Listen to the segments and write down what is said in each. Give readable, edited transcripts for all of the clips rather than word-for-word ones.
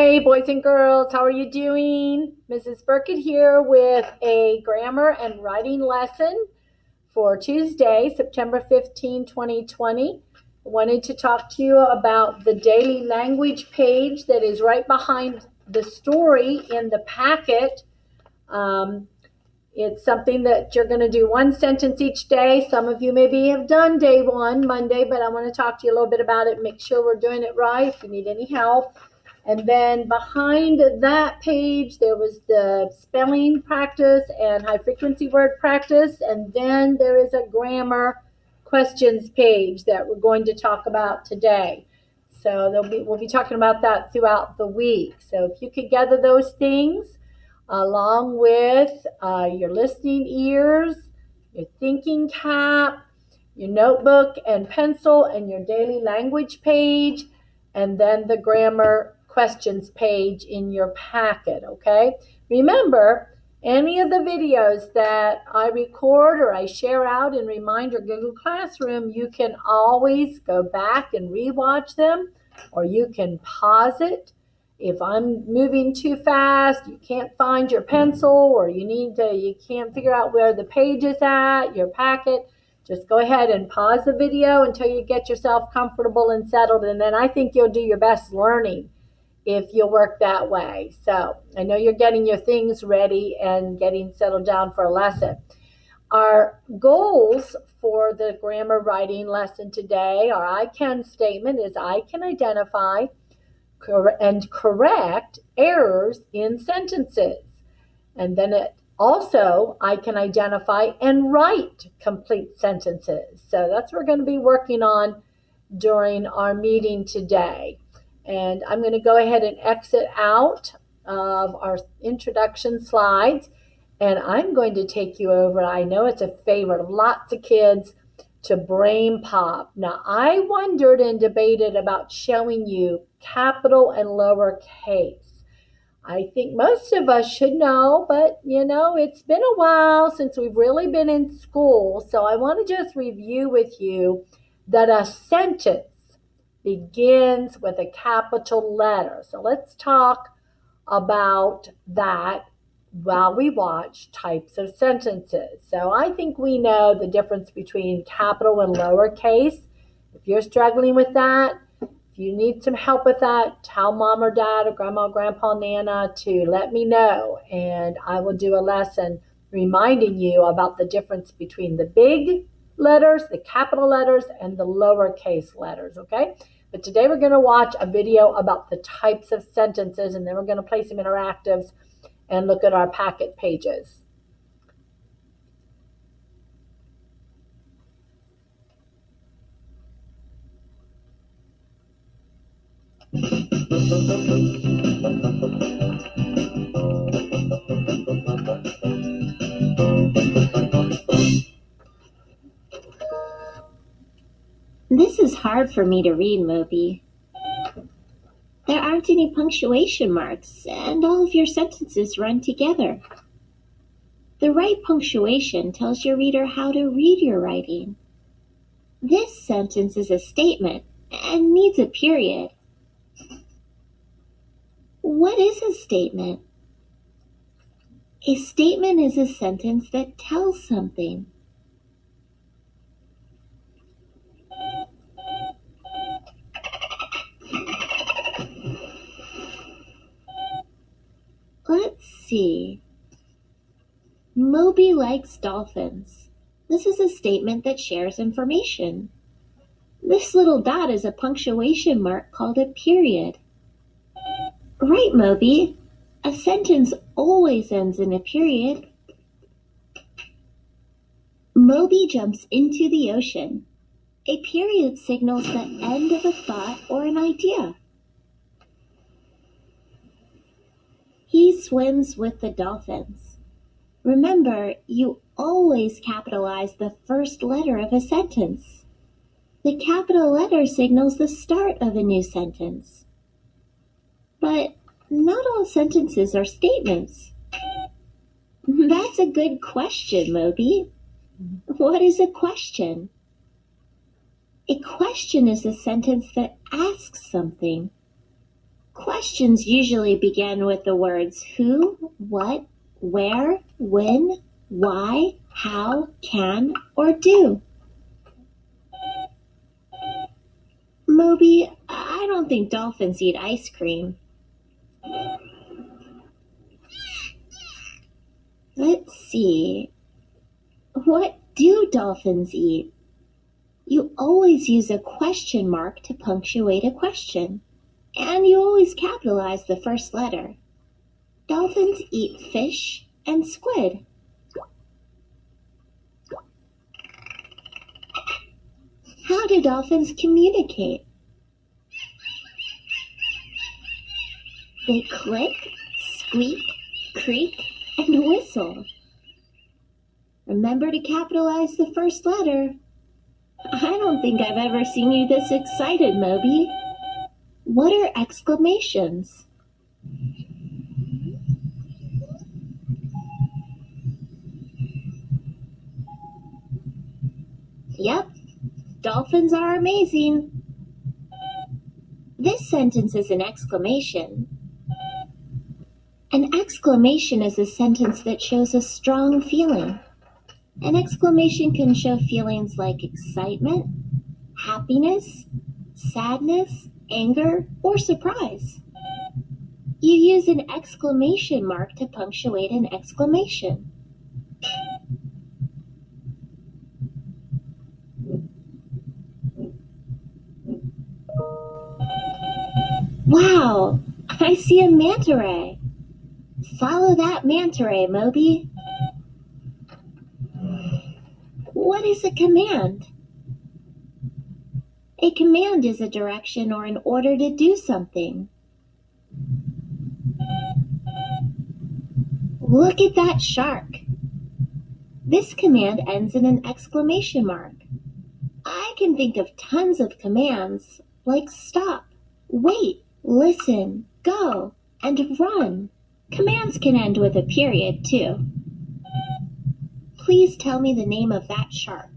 Hey, boys and girls, how are you doing? Mrs. Burkett here with a grammar and writing lesson for Tuesday, September 15, 2020. I wanted to talk to you about the daily language page that is right behind the story in the packet. It's something that you're going to do one sentence each day. Some of you maybe have done day one, Monday, but I want to talk to you a little bit about it, make sure we're doing it right if you need any help. And then behind that page, there was the spelling practice and high frequency word practice. And then there is a grammar questions page that we're going to talk about today. So we'll be talking about that throughout the week. So if you could gather those things along with your listening ears, your thinking cap, your notebook and pencil, and your daily language page, and then the grammar questions page in your packet, okay? Remember, any of the videos that I record or I share out in Reminder Google Classroom, you can always go back and rewatch them, or you can pause it. If I'm moving too fast, you can't find your pencil, or you can't figure out where the page is at, your packet, just go ahead and pause the video until you get yourself comfortable and settled, and then I think you'll do your best learning if you'll work that way. So I know you're getting your things ready and getting settled down for a lesson. Our goals for the grammar writing lesson today, our I can statement is I can identify and correct errors in sentences. And then I can identify and write complete sentences. So that's what we're going to be working on during our meeting today. And I'm going to go ahead and exit out of our introduction slides. And I'm going to take you over, I know it's a favorite of lots of kids, to Brain Pop. Now, I wondered and debated about showing you capital and lowercase. I think most of us should know, but it's been a while since we've really been in school. So I want to just review with you that a sentence begins with a capital letter. So let's talk about that while we watch types of sentences. So I think we know the difference between capital and lowercase. If you're struggling with that, if you need some help with that, tell mom or dad or grandma, grandpa, nana to let me know, and I will do a lesson reminding you about the difference between the big letters, the capital letters, and the lowercase letters, okay? But today we're going to watch a video about the types of sentences, and then we're going to play some interactives and look at our packet pages. This is hard for me to read, Moby. There aren't any punctuation marks, and all of your sentences run together. The right punctuation tells your reader how to read your writing. This sentence is a statement and needs a period. What is a statement? A statement is a sentence that tells something. Let's see. Moby likes dolphins. This is a statement that shares information. This little dot is a punctuation mark called a period. Right, Moby. A sentence always ends in a period. Moby jumps into the ocean. A period signals the end of a thought or an idea. He swims with the dolphins. Remember, you always capitalize the first letter of a sentence. The capital letter signals the start of a new sentence. But not all sentences are statements. That's a good question, Moby. What is a question? A question is a sentence that asks something. Questions usually begin with the words who, what, where, when, why, how, can, or do. Moby, I don't think dolphins eat ice cream. Let's see. What do dolphins eat? You always use a question mark to punctuate a question. And you always capitalize the first letter. Dolphins eat fish and squid. How do dolphins communicate? They click, squeak, creak, and whistle. Remember to capitalize the first letter. I don't think I've ever seen you this excited, Moby. What are exclamations? Yep, dolphins are amazing. This sentence is an exclamation. An exclamation is a sentence that shows a strong feeling. An exclamation can show feelings like excitement, happiness, sadness, anger, or surprise. You use an exclamation mark to punctuate an exclamation. Wow, I see a manta ray. Follow that manta ray, Moby. What is a command? A command is a direction or an order to do something. Look at that shark. This command ends in an exclamation mark. I can think of tons of commands like stop, wait, listen, go, and run. Commands can end with a period too. Please tell me the name of that shark.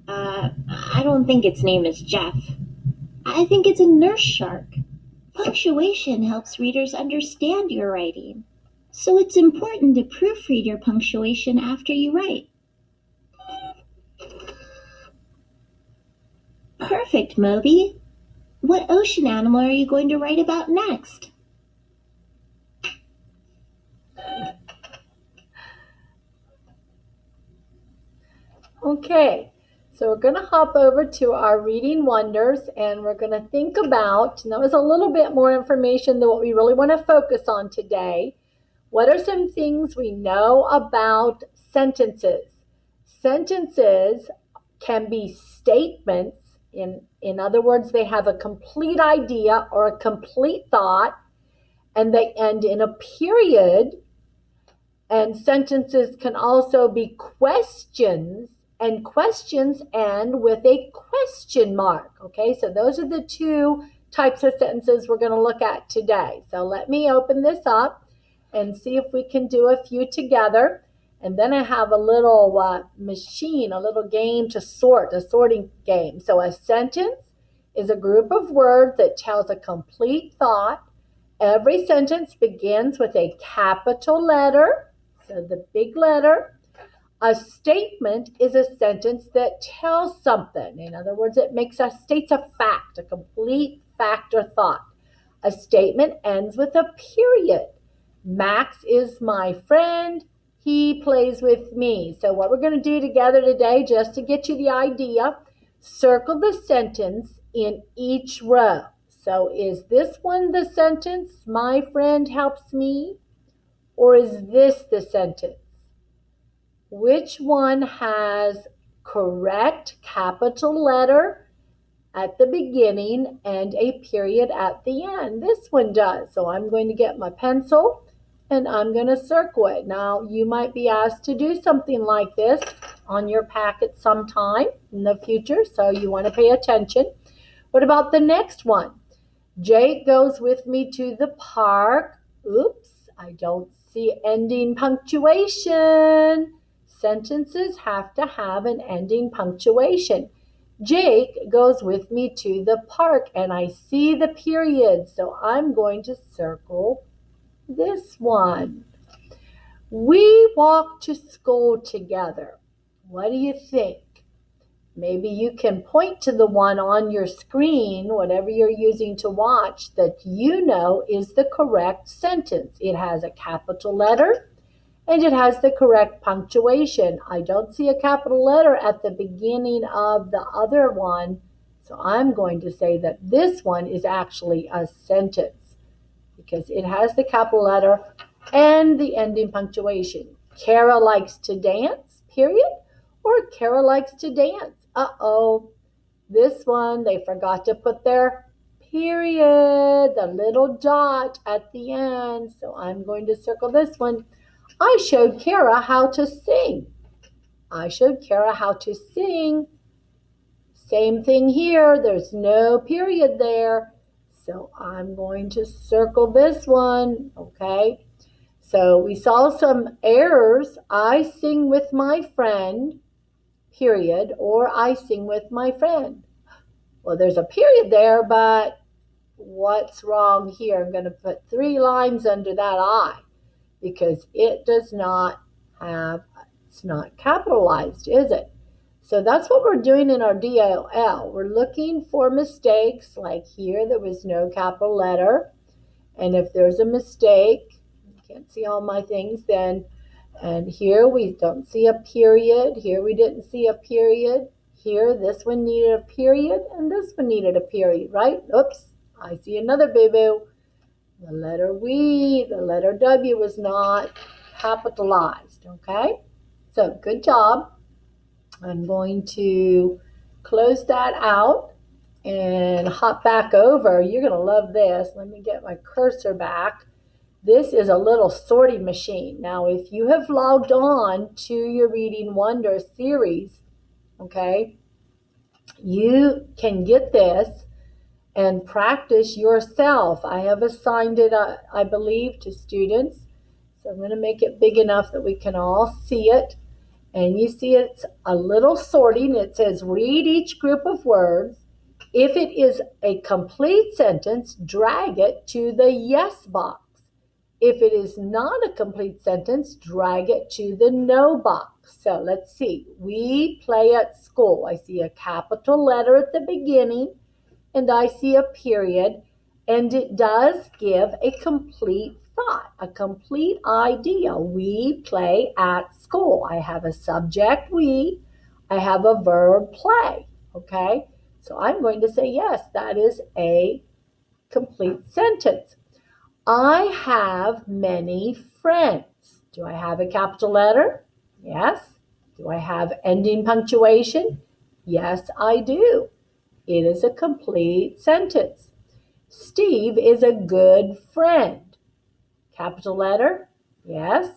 I don't think its name is Jeff. I think it's a nurse shark. Punctuation helps readers understand your writing, so it's important to proofread your punctuation after you write. Perfect, Moby. What ocean animal are you going to write about next? Okay, so we're going to hop over to our reading wonders and we're going to think about, and that was a little bit more information than what we really want to focus on today. What are some things we know about sentences? Sentences can be statements. In other words, they have a complete idea or a complete thought, and they end in a period. And sentences can also be questions, and questions end with a question mark. Okay, so those are the two types of sentences we're going to look at today. So let me open this up and see if we can do a few together. And then I have a little machine, a little game to sort, a sorting game. So a sentence is a group of words that tells a complete thought. Every sentence begins with a capital letter, so the big letter. A statement is a sentence that tells something. In other words, it states a fact, a complete fact or thought. A statement ends with a period. Max is my friend. He plays with me. So what we're going to do together today, just to get you the idea, circle the sentence in each row. So is this one the sentence, my friend helps me? Or is this the sentence? Which one has correct capital letter at the beginning and a period at the end? This one does. So I'm going to get my pencil and I'm going to circle it. Now, you might be asked to do something like this on your packet sometime in the future, so you want to pay attention. What about the next one? Jake goes with me to the park. Oops, I don't see ending punctuation. Sentences have to have an ending punctuation. Jake goes with me to the park and I see the period, so I'm going to circle this one. We walk to school together. What do you think? Maybe you can point to the one on your screen, whatever you're using to watch, that you know is the correct sentence. It has a capital letter and it has the correct punctuation. I don't see a capital letter at the beginning of the other one, so I'm going to say that this one is actually a sentence because it has the capital letter and the ending punctuation. Kara likes to dance, period, or Kara likes to dance. Uh-oh, this one, they forgot to put their period, the little dot at the end. So I'm going to circle this one. I showed Kara how to sing. I showed Kara how to sing. Same thing here. There's no period there. So I'm going to circle this one, okay? So we saw some errors. I sing with my friend, period, or I sing with my friend. Well, there's a period there, but what's wrong here? I'm going to put 3 lines under that I because it does not have, it's not capitalized, is it? So that's what we're doing in our DLL. We're looking for mistakes, like here there was no capital letter. And if there's a mistake, you can't see all my things then, and here we don't see a period. Here we didn't see a period. Here, this one needed a period, and this one needed a period, right? Oops, I see another boo-boo. The letter we, the letter W was not capitalized, okay? So, good job. I'm going to close that out and hop back over. You're going to love this. Let me get my cursor back. This is a little sorting machine. Now, if you have logged on to your Reading Wonders series, okay, you can get this and practice yourself. I have assigned it, I believe, to students. So I'm going to make it big enough that we can all see it. And you see it's a little sorting. It says read each group of words. If it is a complete sentence, drag it to the yes box. If it is not a complete sentence, drag it to the no box. So let's see. We play at school. I see a capital letter at the beginning, and I see a period, and it does give a complete thought, a complete idea. We play at school. I have a subject, we. I have a verb, play. Okay? So I'm going to say yes, that is a complete sentence. I have many friends. Do I have a capital letter? Yes. Do I have ending punctuation? Yes, I do. It is a complete sentence. Steve is a good friend. Capital letter? Yes.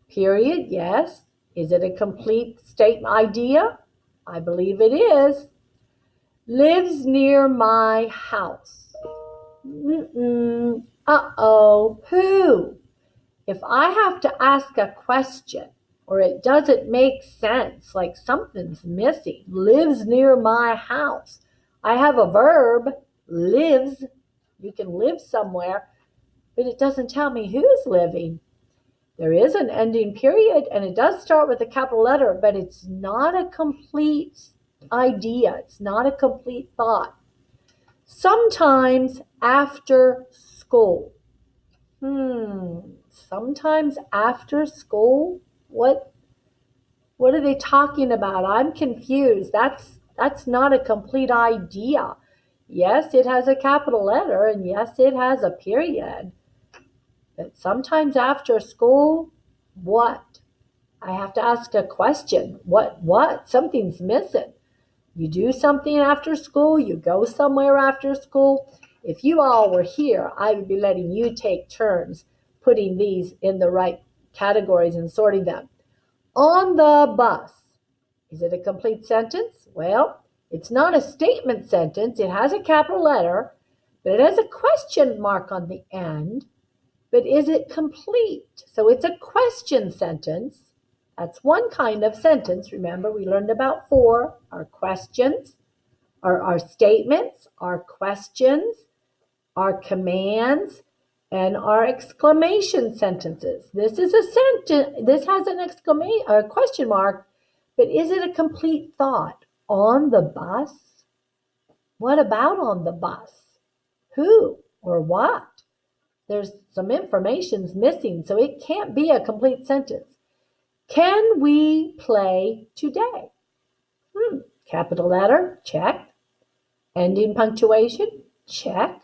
Period? Yes. Is it a complete statement idea? I believe it is. Lives near my house. Uh-oh, who? If I have to ask a question or it doesn't make sense, like something's missing, lives near my house. I have a verb, lives. You can live somewhere, but it doesn't tell me who's living. There is an ending period, and it does start with a capital letter, but it's not a complete idea. It's not a complete thought. Sometimes after school. Sometimes after school? What are they talking about? I'm confused. That's not a complete idea. Yes, it has a capital letter, and yes, it has a period. But sometimes after school, what? I have to ask a question. What? Something's missing. You do something after school, you go somewhere after school. If you all were here, I would be letting you take turns putting these in the right categories and sorting them. On the bus. Is it a complete sentence? Well, it's not a statement sentence. It has a capital letter, but it has a question mark on the end. But is it complete? So it's a question sentence. That's one kind of sentence. Remember, we learned about four: our questions, or our statements, our questions, our commands, and our exclamation sentences. This is a sentence. This has an exclamation, a question mark, but is it a complete thought? On the bus? What about on the bus? Who or what? There's some information's missing, so it can't be a complete sentence. Can we play today? Capital letter, check. Ending punctuation, check.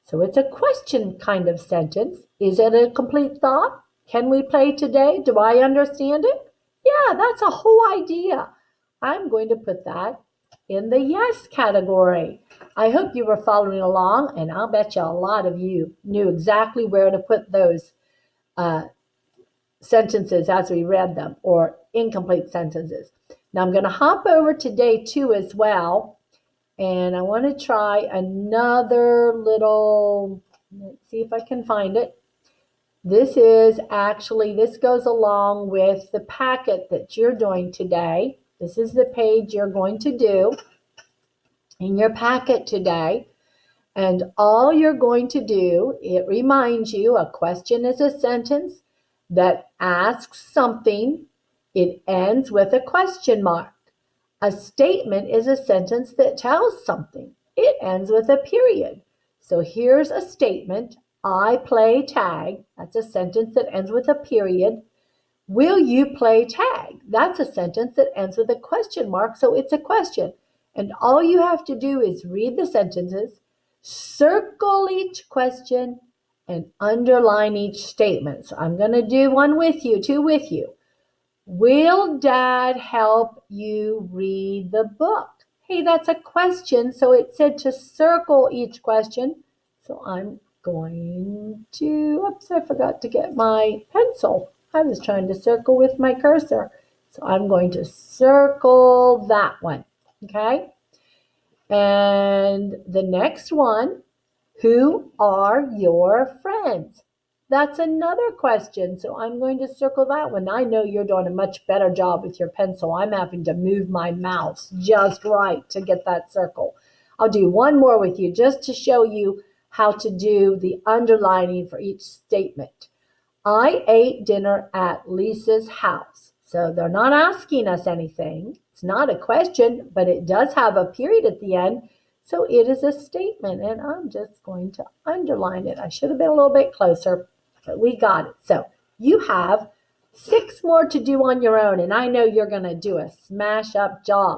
So it's a question kind of sentence. Is it a complete thought? Can we play today? Do I understand it? Yeah, that's a whole idea. I'm going to put that in the yes category. I hope you were following along, and I'll bet you a lot of you knew exactly where to put those sentences as we read them, or incomplete sentences. Now I'm going to hop over to day 2 as well, and I want to try another little, let's see if I can find it. This goes along with the packet that you're doing today. This is the page you're going to do in your packet today. And all you're going to do, it reminds you, a question is a sentence that asks something. It ends with a question mark. A statement is a sentence that tells something. It ends with a period. So here's a statement. I play tag. That's a sentence that ends with a period. Will you play tag? That's a sentence that ends with a question mark, so it's a question. And all you have to do is read the sentences, circle each question, and underline each statement. So I'm going to do two with you. Will Dad help you read the book? Hey, that's a question, so it said to circle each question. So I'm going to, I forgot to get my pencil. I was trying to circle with my cursor. So I'm going to circle that one, okay? And the next one, who are your friends? That's another question, so I'm going to circle that one. I know you're doing a much better job with your pencil. I'm having to move my mouse just right to get that circle. I'll do one more with you just to show you how to do the underlining for each statement. I ate dinner at Lisa's house. So they're not asking us anything. It's not a question, but it does have a period at the end. So it is a statement, and I'm just going to underline it. I should have been a little bit closer, but we got it. So you have 6 more to do on your own, and I know you're going to do a smash up job.